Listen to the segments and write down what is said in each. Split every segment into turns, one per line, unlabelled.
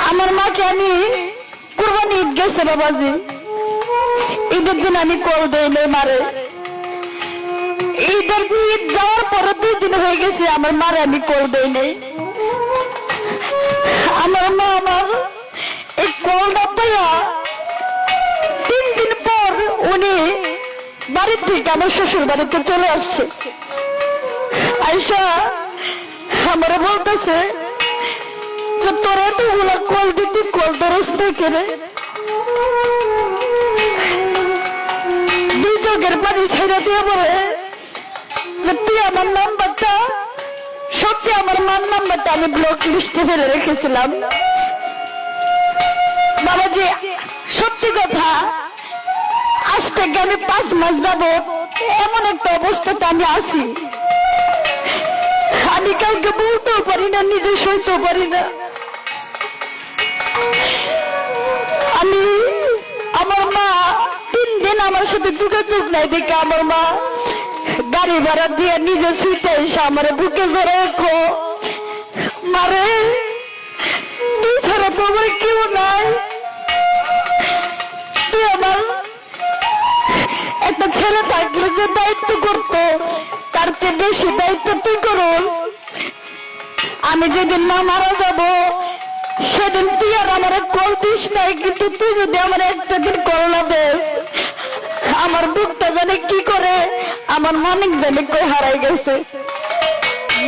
আমার মাকে আমি কুরবানি ঈদ গেছে বাবাজি, ঈদের দিন আমি কল দেই নাই মারে। ঈদের ঈদ যাওয়ার পরে 2 দিন হয়ে গেছে আমার মারে আমি কল দেই নাই। আমার মা আমার এই কলটা পাইয়া 3 দিন পর উনি বাড়ি থেকে আমার শ্বশুর বাড়িতে চলে আসছে। আয়সা আমারে বলতেছে যে তোর এতগুলা কল দিতে কল দরস থেকে রে, 2 চোখের পানি ছেড়ে দিয়ে বলে যে তুই আমার নাম্বারটা, সত্যি আমার মার নাম্বারটা আমি ব্লক লিস্টে ফেলে রেখেছিলাম। বাবাজি সত্যি কথা, আজ থেকে আমি 5 মাস যাব এমন একটা অবস্থাতে আমি আছি, আমি কাউকে বলতেও পারি না, নিজে সইতেও পারি না। আমি আমার মা 3 দিন আমার সাথে যোগাযোগ নাই দেখে আমার মা গাড়ি ভাড়া দিয়ে নিজে ছুটে এসে আমার বুকে জড়ে মারে, তুই ছাড়া তো আমার কেউ নাই, তুই আমার একটা ছেলে থাকলে যে দায়িত্ব করতো তার চেয়ে বেশি দায়িত্ব তুই করস। আমি যেদিন মা মারা যাব সেদিন তুই আর আমার কল দিস নাই, কিন্তু তুই যদি আমার একটা দিন কল না দিস আমার বুকটা জানে কি করে, আমার মানিক জানে কই হারাই গেছে।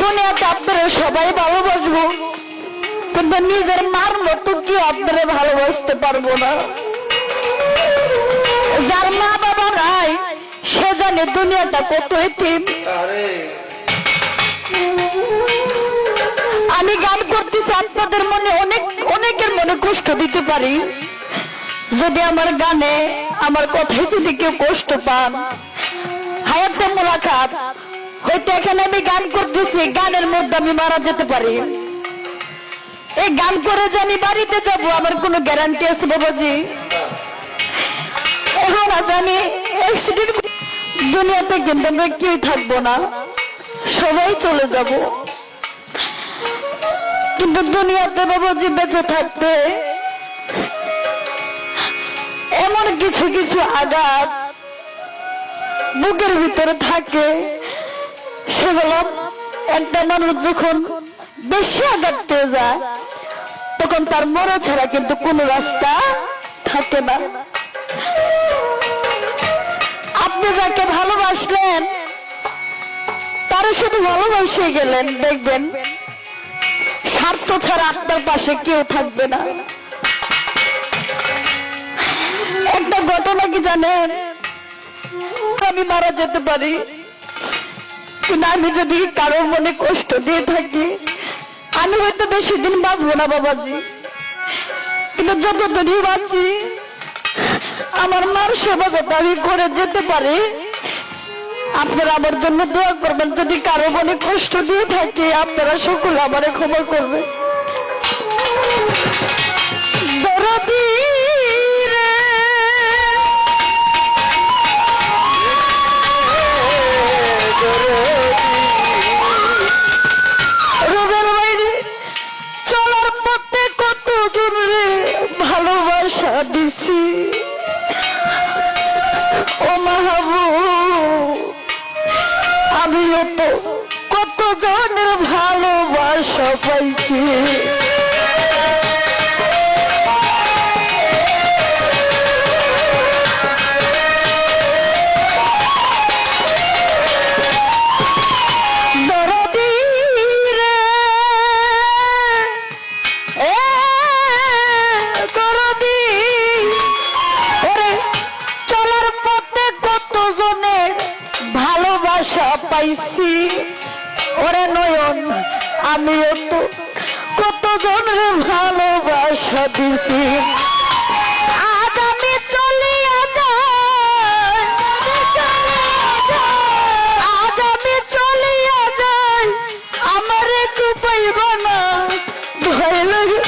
দুনিয়াতে আপনারা সবাই ভালোবাসবো, কিন্তু নিজের মার মতো কি আপনারা ভালোবাসতে পারবো না। যার মা বাবা নাই সে জানে দুনিয়াটা কত এতিম। আমি গান করতেছি, আপনাদের মনে অনেকের মনে কষ্ট দিতে পারি। যদি আমার গানে আমার কথায় যদি কেউ কষ্ট পান, হায়াতে মোলাকাত হয়তো এখানে আমি গান করতেছি, গানের মধ্যে আমি মারা যেতে পারি। এই গান করে যে আমি বাড়িতে যাবো আমার কোনো গ্যারান্টি আছে বাবাজি? এখন আজ আমি অ্যাক্সিডেন্ট, দুনিয়াতে কিন্তু আমরা কেউ থাকবো না, সবাই চলে যাব। কিন্তু দুনিয়াতে বাবাজি বেঁচে থাকতে এমন কিছু কিছু আঘাত বুকের ভিতরে থাকে, সেগুলো একটা মানুষ যখন বেশি আঘাত পেয়ে যায় তখন তার মরা ছাড়া কিন্তু কোনো রাস্তা থাকে না। আপনি যাকে ভালোবাসলেন তারা শুধু ভালোবাসে গেলেন, দেখবেন স্বার্থ ছাড়া আপনার পাশে কেউ থাকবে না। একটা ঘটনা কি জানেন, আমি মারা যেতে পারি, কিন্তু আমি যদি কারোর মনে কষ্ট দিয়ে থাকি আমি হয়তো বেশি দিন বাঁচবো না বাবাজি, কিন্তু যতদিনই বাঁচি আমার মার সেবা যাতে আমি করে যেতে পারি। আপনারা আমার জন্য দোয়া করবেন, যদি কারো মনে কষ্ট দিয়ে থাকি আপনারা সকলে আমারে ক্ষমা করবেন। দরদি রে রোগের বাইরে চলার পথে কত জনে ভালোবাসা দিছি, ও মাহবুব আমিও তো কত জনের ভালোবাসা পাইছি। পাইছি ওরে নয়ন, আমিও তো কত জনের ভালোবাসা দিছি। আজ আমি চলিয়া যাই, আজ আমি চলিয়া যাই, আমার একটু পাইব না, ভয় লাগে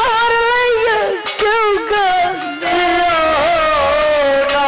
আমার লাগে কেউ কাঁদে না।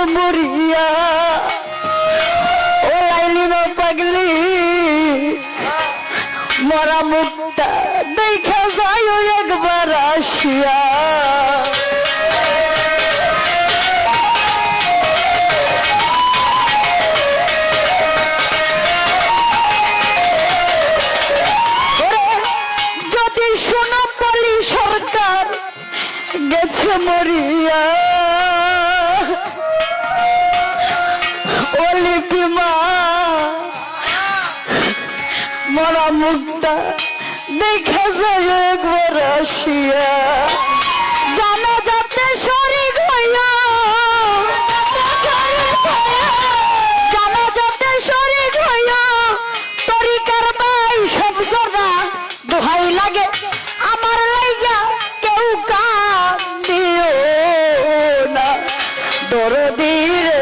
মরিয়া ও লাইলিমা পাগলি মরা মুখটা দেখা যায় একবার আসিয়া যদি শোনো পালি সরকার গেছে মরিয়া ও লিপিমা মরা মুখটা দেখা যায় একবার আসিয়া জানা যাতে শরীর হইয়া জানা যাতে শরীর হইয়া তরিকার ভাই সব জনা দোহাই লাগে আমার লাইগা কেউ কান্দিও না দরদি রে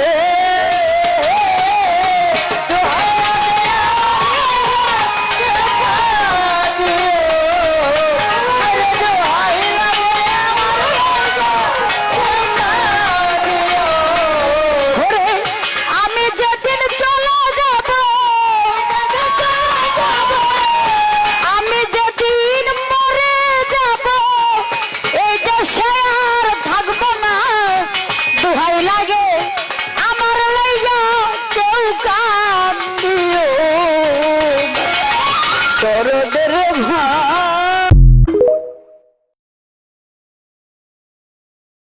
দরদের ভাই